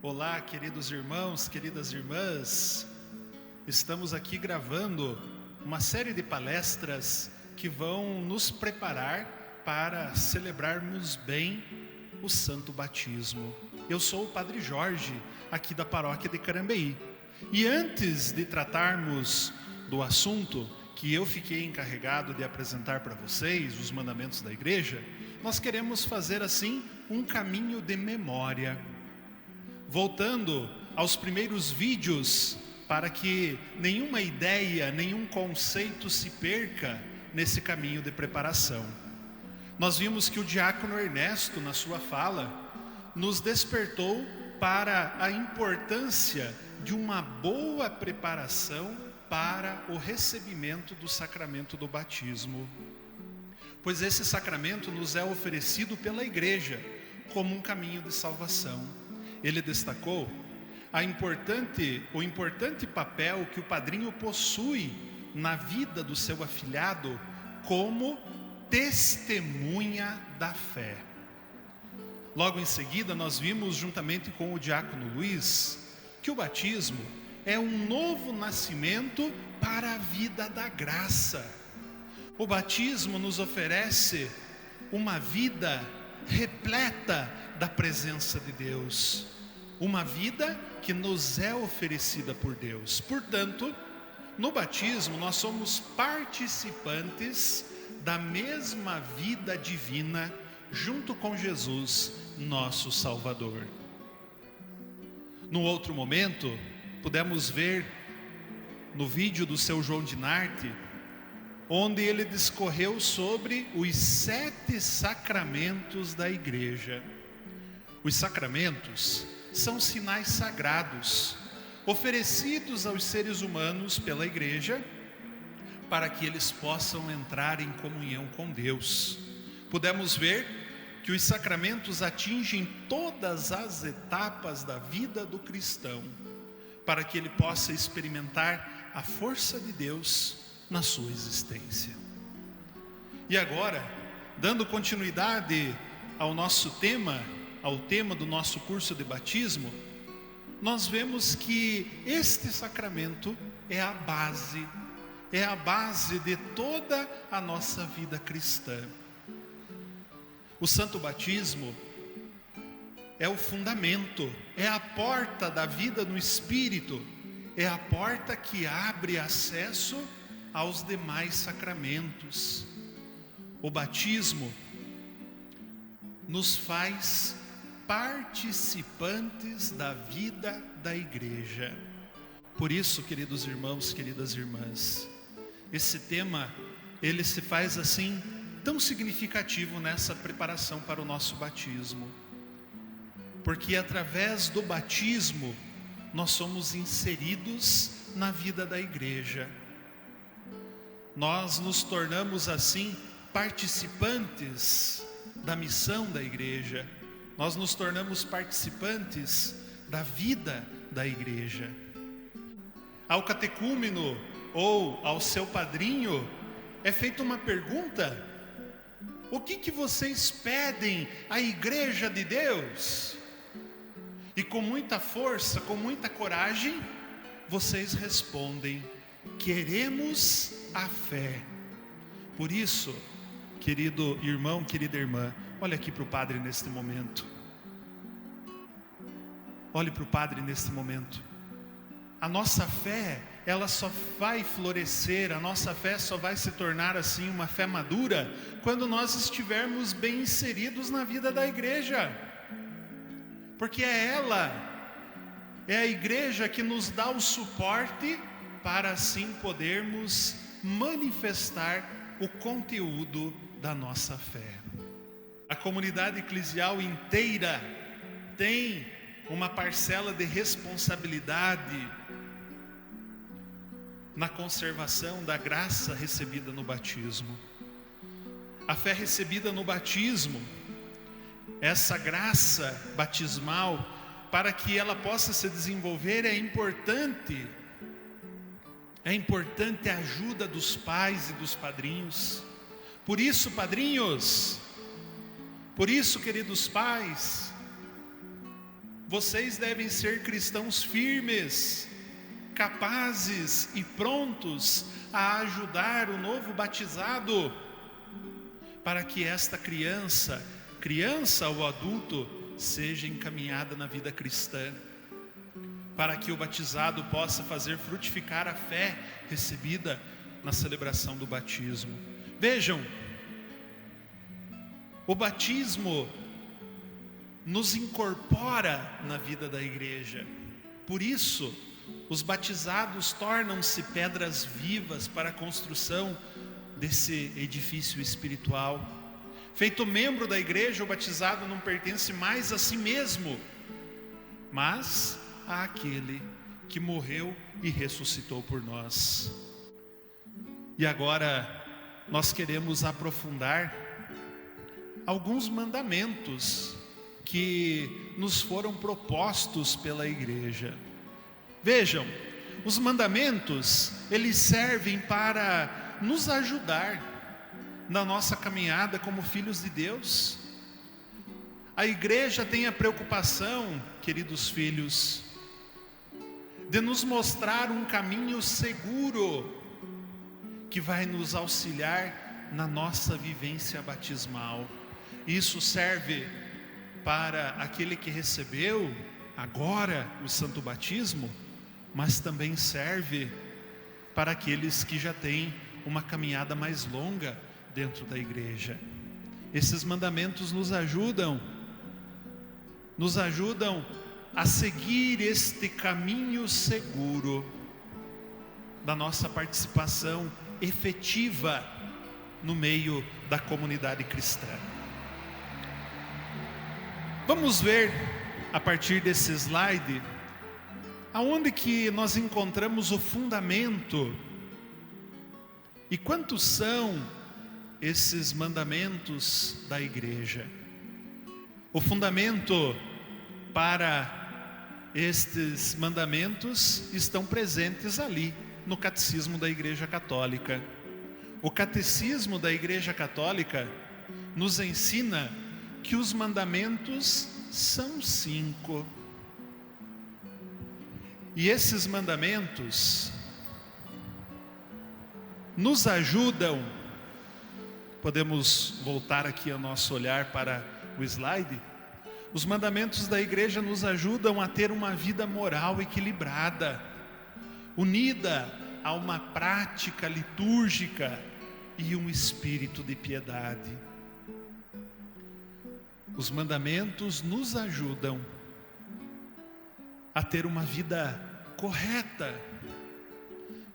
Olá, queridos irmãos, queridas irmãs. Estamos aqui gravando uma série de palestras que vão nos preparar para celebrarmos bem o Santo Batismo. Eu sou o Padre Jorge, aqui da paróquia de Carambeí. E antes de tratarmos do assunto que eu fiquei encarregado de apresentar para vocês, os mandamentos da igreja, nós queremos fazer assim um caminho de memória, voltando aos primeiros vídeos, para que nenhuma ideia, nenhum conceito se perca nesse caminho de preparação. Nós vimos que o diácono Ernesto, na sua fala, nos despertou para a importância de uma boa preparação para o recebimento do sacramento do batismo, pois esse sacramento nos é oferecido pela igreja como um caminho de salvação. Ele destacou o importante papel que o padrinho possui na vida do seu afilhado como testemunha da fé. Logo em seguida, nós vimos, juntamente com o diácono Luiz, que o batismo é um novo nascimento para a vida da graça. O batismo nos oferece uma vida repleta da presença de Deus, uma vida que nos é oferecida por Deus. Portanto, no batismo nós somos participantes da mesma vida divina junto com Jesus, nosso Salvador. No outro momento, pudemos ver no vídeo do seu João de Narte, onde ele discorreu sobre os 7 sacramentos da igreja. Os sacramentos são sinais sagrados, oferecidos aos seres humanos pela igreja, para que eles possam entrar em comunhão com Deus. Pudemos ver que os sacramentos atingem todas as etapas da vida do cristão, para que ele possa experimentar a força de Deus na sua existência. E agora, dando continuidade ao nosso tema, ao tema do nosso curso de batismo, nós vemos que este sacramento é a base de toda a nossa vida cristã. O Santo Batismo é o fundamento, é a porta da vida no Espírito, é a porta que abre acesso aos demais sacramentos. O batismo nos faz participantes da vida da igreja. Por isso, queridos irmãos, queridas irmãs, esse tema, ele se faz assim tão significativo nessa preparação para o nosso batismo, porque através do batismo nós somos inseridos na vida da igreja. Nós nos tornamos assim participantes da missão da igreja. Nós nos tornamos participantes da vida da igreja. Ao catecúmeno ou ao seu padrinho é feita uma pergunta: o que vocês pedem à igreja de Deus? E com muita força, com muita coragem, vocês respondem: queremos a fé. Por isso, querido irmão, querida irmã, olha aqui para o Padre neste momento. Olhe para o Padre neste momento. A nossa fé, ela só vai florescer, a nossa fé só vai se tornar assim uma fé madura quando nós estivermos bem inseridos na vida da igreja. Porque é a igreja que nos dá o suporte para assim podermos manifestar o conteúdo da nossa fé. A comunidade eclesial inteira tem uma parcela de responsabilidade na conservação da graça recebida no batismo. A fé recebida no batismo, essa graça batismal, para que ela possa se desenvolver, é importante a ajuda dos pais e dos padrinhos. Por isso, padrinhos, por isso, queridos pais, Vocês devem ser cristãos firmes, capazes e prontos a ajudar o novo batizado, para que esta criança ou adulto, seja encaminhada na vida cristã, para que o batizado possa fazer frutificar a fé recebida na celebração do batismo. Vejam, o batismo nos incorpora na vida da igreja. Por isso, os batizados tornam-se pedras vivas para a construção desse edifício espiritual. Feito membro da igreja, o batizado não pertence mais a si mesmo, mas àquele que morreu e ressuscitou por nós. E agora nós queremos aprofundar alguns mandamentos que nos foram propostos pela igreja. Vejam, os mandamentos, eles servem para nos ajudar na nossa caminhada como filhos de Deus. A igreja tem a preocupação, queridos filhos, de nos mostrar um caminho seguro que vai nos auxiliar na nossa vivência batismal. Isso serve para aquele que recebeu agora o santo batismo, mas também serve para aqueles que já têm uma caminhada mais longa dentro da igreja. Esses mandamentos nos ajudam a seguir este caminho seguro da nossa participação efetiva no meio da comunidade cristã. Vamos ver, a partir desse slide, aonde que nós encontramos o fundamento e quantos são esses mandamentos da igreja. O fundamento para estes mandamentos estão presentes ali no Catecismo da Igreja Católica. O Catecismo da Igreja Católica nos ensina que os mandamentos são 5. E esses mandamentos nos ajudam. Podemos voltar aqui o nosso olhar para o slide. Os mandamentos da igreja nos ajudam a ter uma vida moral equilibrada, unida a uma prática litúrgica e um espírito de piedade. Os mandamentos nos ajudam a ter uma vida correta,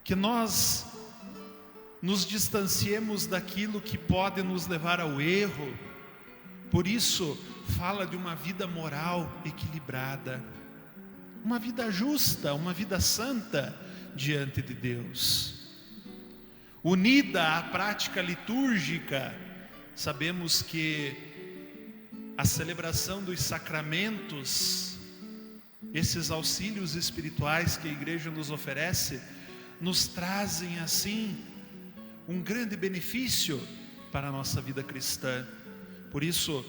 que nós nos distanciemos daquilo que pode nos levar ao erro. Por isso, fala de uma vida moral equilibrada, uma vida justa, uma vida santa diante de Deus. Unida à prática litúrgica, sabemos que a celebração dos sacramentos, esses auxílios espirituais que a igreja nos oferece, nos trazem assim um grande benefício para a nossa vida cristã. Por isso,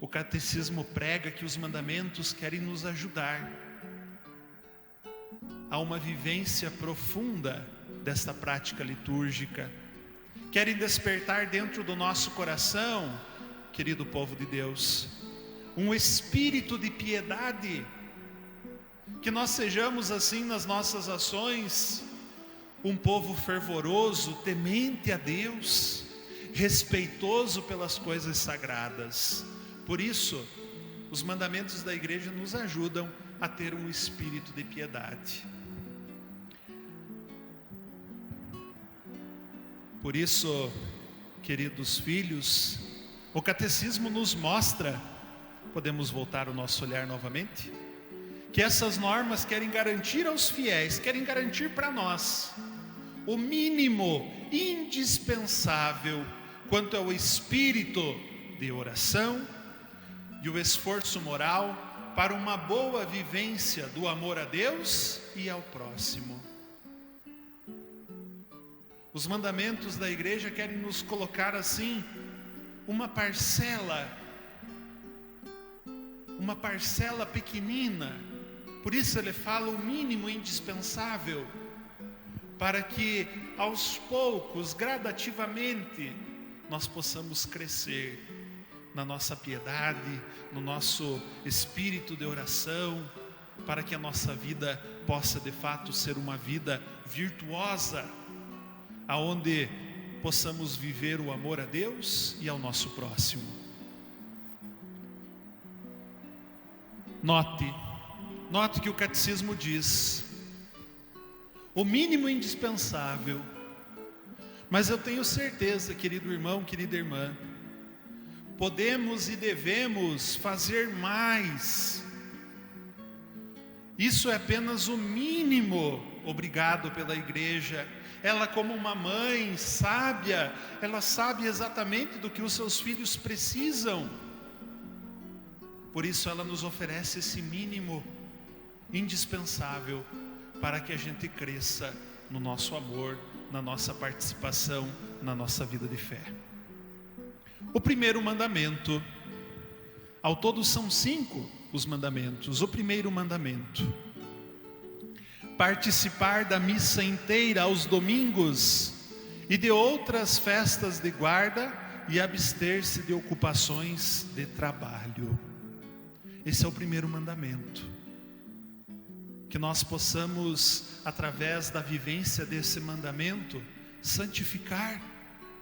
o catecismo prega que os mandamentos querem nos ajudar a uma vivência profunda desta prática litúrgica. Querem despertar dentro do nosso coração, querido povo de Deus, um espírito de piedade, que nós sejamos assim nas nossas ações, um povo fervoroso, temente a Deus, respeitoso pelas coisas sagradas. Por isso, os mandamentos da igreja nos ajudam a ter um espírito de piedade. Por isso, queridos filhos, o catecismo nos mostra, podemos voltar o nosso olhar novamente, que essas normas querem garantir aos fiéis, querem garantir para nós o mínimo indispensável quanto ao espírito de oração e o esforço moral para uma boa vivência do amor a Deus e ao próximo. Os mandamentos da igreja querem nos colocar assim uma parcela uma parcela pequenina. Por isso ele fala o mínimo indispensável, para que aos poucos, gradativamente, nós possamos crescer na nossa piedade, no nosso espírito de oração, para que a nossa vida possa de fato ser uma vida virtuosa, aonde possamos viver o amor a Deus e ao nosso próximo. Note que o catecismo diz o mínimo indispensável, mas eu tenho certeza, querido irmão, querida irmã, podemos e devemos fazer mais. Isso é apenas o mínimo obrigado pela igreja. Ela, como uma mãe sábia, ela sabe exatamente do que os seus filhos precisam. Por isso ela nos oferece esse mínimo indispensável para que a gente cresça no nosso amor, na nossa participação, na nossa vida de fé. O primeiro mandamento, ao todo são 5 os mandamentos. O primeiro mandamento: participar da missa inteira aos domingos e de outras festas de guarda e abster-se de ocupações de trabalho. Esse é o primeiro mandamento. Que nós possamos, através da vivência desse mandamento, santificar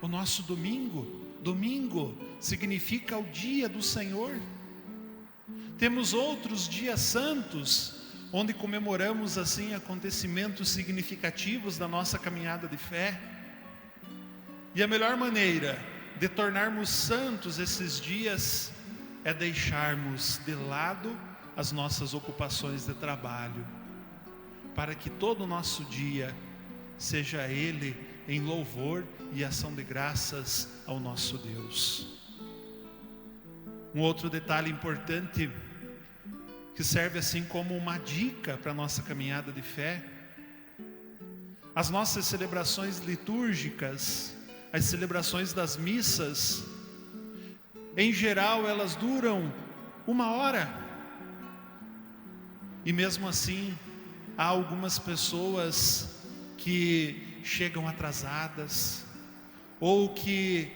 o nosso domingo. Domingo significa o dia do Senhor. Temos outros dias santos, onde comemoramos assim acontecimentos significativos da nossa caminhada de fé. E a melhor maneira de tornarmos santos esses dias é deixarmos de lado as nossas ocupações de trabalho, para que todo o nosso dia seja ele em louvor e ação de graças ao nosso Deus. Um outro detalhe importante, que serve assim como uma dica para a nossa caminhada de fé: as nossas celebrações litúrgicas, as celebrações das missas, em geral elas duram 1 hora. E mesmo assim, há algumas pessoas que chegam atrasadas, ou que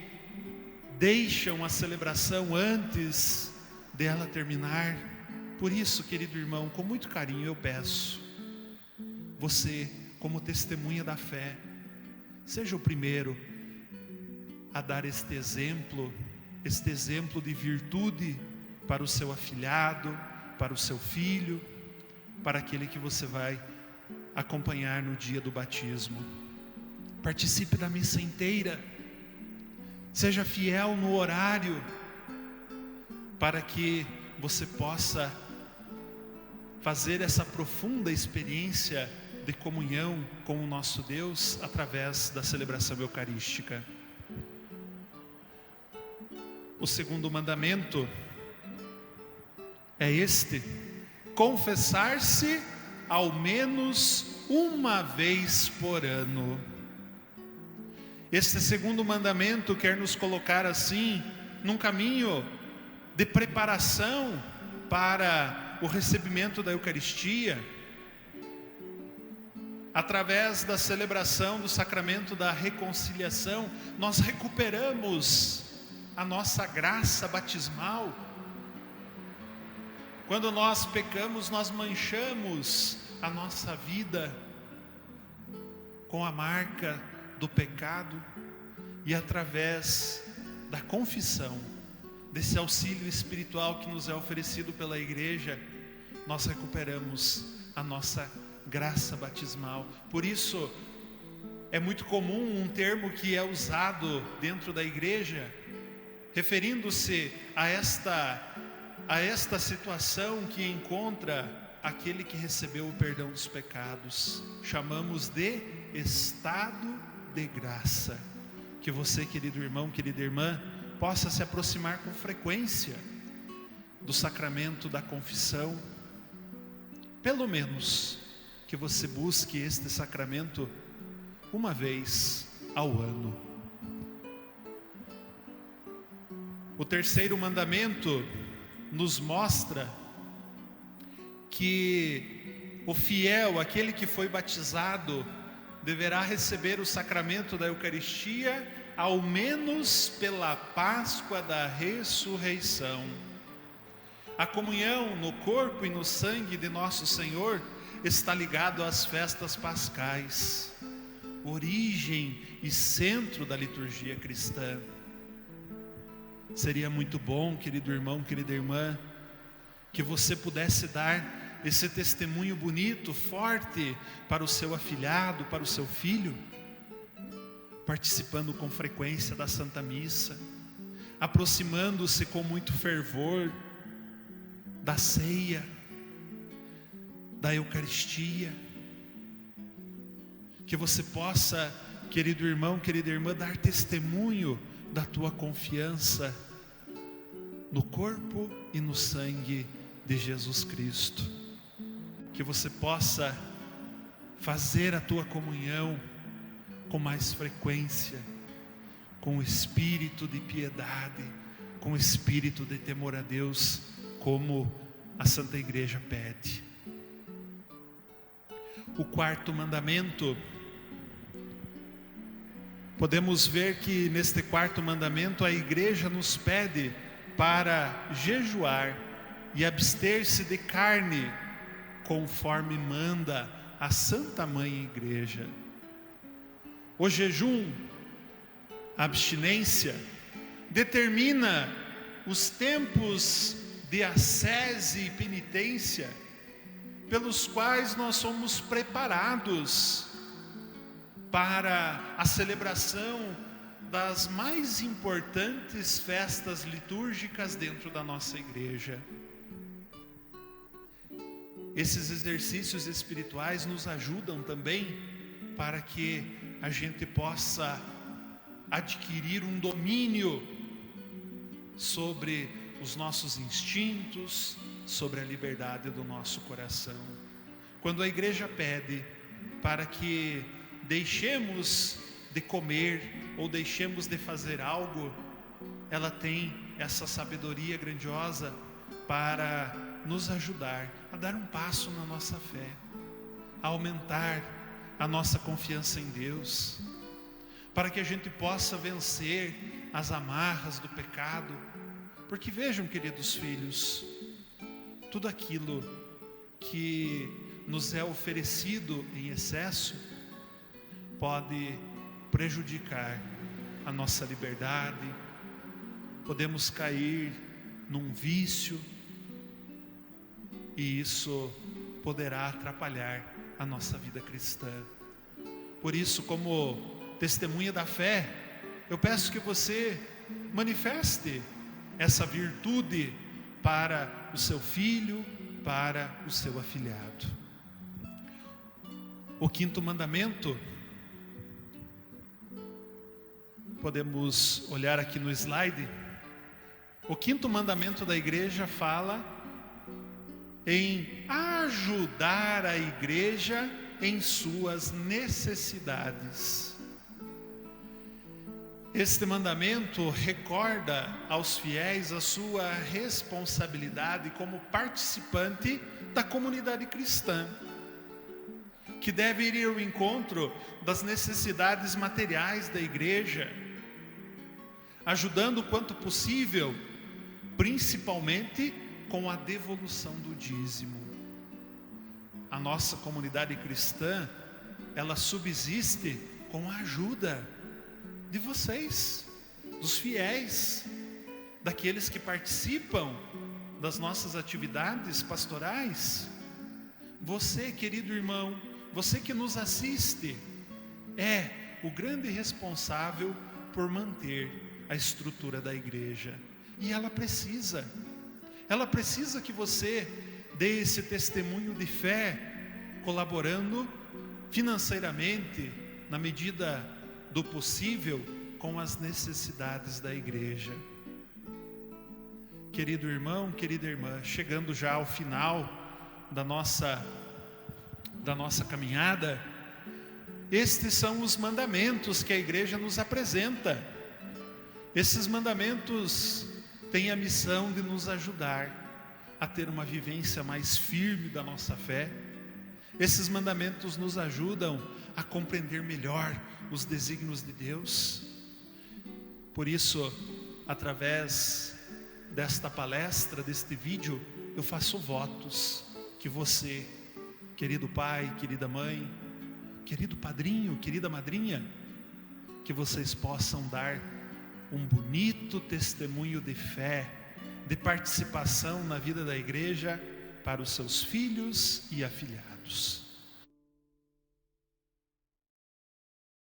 deixam a celebração antes dela terminar. Por isso, querido irmão, com muito carinho eu peço, você, como testemunha da fé, seja o primeiro a dar este exemplo de virtude para o seu afilhado, para o seu filho, para aquele que você vai acompanhar no dia do batismo. Participe da missa inteira, seja fiel no horário, para que você possa fazer essa profunda experiência de comunhão com o nosso Deus através da celebração eucarística. O segundo mandamento é este: confessar-se ao menos uma vez por ano. Este segundo mandamento quer nos colocar assim, num caminho de preparação para o recebimento da Eucaristia, através da celebração do sacramento da reconciliação. Nós recuperamos a nossa graça batismal. Quando nós pecamos, nós manchamos a nossa vida com a marca do pecado, e através da confissão, desse auxílio espiritual que nos é oferecido pela igreja, nós recuperamos a nossa graça batismal. Por isso é muito comum um termo que é usado dentro da igreja, referindo-se a esta situação que encontra aquele que recebeu o perdão dos pecados. Chamamos de estado de graça. Que você, querido irmão, querida irmã, possa se aproximar com frequência do sacramento da confissão. Pelo menos que você busque este sacramento uma vez ao ano. O terceiro mandamento nos mostra que o fiel, aquele que foi batizado, deverá receber o sacramento da Eucaristia ao menos pela Páscoa da ressurreição. A comunhão no corpo e no sangue de nosso Senhor está ligado às festas pascais, origem e centro da liturgia cristã. Seria muito bom, querido irmão, querida irmã, que você pudesse dar esse testemunho bonito, forte para o seu afilhado, para o seu filho, participando com frequência da Santa Missa, aproximando-se com muito fervor da ceia, da Eucaristia. Que você possa, querido irmão, querida irmã, dar testemunho da tua confiança no corpo e no sangue de Jesus Cristo. Que você possa fazer a tua comunhão com mais frequência, com o espírito de piedade, com o espírito de temor a Deus, como a Santa Igreja pede. O quarto mandamento, podemos ver que neste quarto mandamento a Igreja nos pede para jejuar e abster-se de carne, conforme manda a Santa Mãe Igreja. O jejum, a abstinência, determina os tempos de ascese e penitência pelos quais nós somos preparados para a celebração das mais importantes festas litúrgicas dentro da nossa igreja. Esses exercícios espirituais nos ajudam também para que a gente possa adquirir um domínio sobre os nossos instintos, sobre a liberdade do nosso coração. Quando a igreja pede para que deixemos de comer ou deixemos de fazer algo, ela tem essa sabedoria grandiosa para nos ajudar a dar um passo na nossa fé, a aumentar a nossa confiança em Deus, para que a gente possa vencer as amarras do pecado. Porque vejam, queridos filhos, tudo aquilo que nos é oferecido em excesso pode prejudicar a nossa liberdade, podemos cair num vício, e isso poderá atrapalhar a nossa vida cristã. Por isso, como testemunha da fé, eu peço que você manifeste essa virtude para o seu filho, para o seu afilhado. O quinto mandamento, podemos olhar aqui no slide. O quinto mandamento da igreja fala em ajudar a igreja em suas necessidades. Este mandamento recorda aos fiéis a sua responsabilidade como participante da comunidade cristã, que deve ir ao encontro das necessidades materiais da igreja, ajudando quanto possível, principalmente com a devolução do dízimo. A nossa comunidade cristã, ela subsiste com a ajuda de vocês, dos fiéis, daqueles que participam das nossas atividades pastorais. Você, querido irmão, você que nos assiste, é o grande responsável por manter a estrutura da igreja. E ela precisa que você dê esse testemunho de fé, colaborando financeiramente, na medida do possível, com as necessidades da igreja. Querido irmão, querida irmã, chegando já ao final da nossa caminhada, estes são os mandamentos que a igreja nos apresenta. Esses mandamentos têm a missão de nos ajudar a ter uma vivência mais firme da nossa fé. Esses mandamentos nos ajudam a compreender melhor os desígnios de Deus. Por isso, através desta palestra, deste vídeo, eu faço votos que você, querido pai, querida mãe, querido padrinho, querida madrinha, que vocês possam dar um bonito testemunho de fé, de participação na vida da igreja para os seus filhos e afilhados.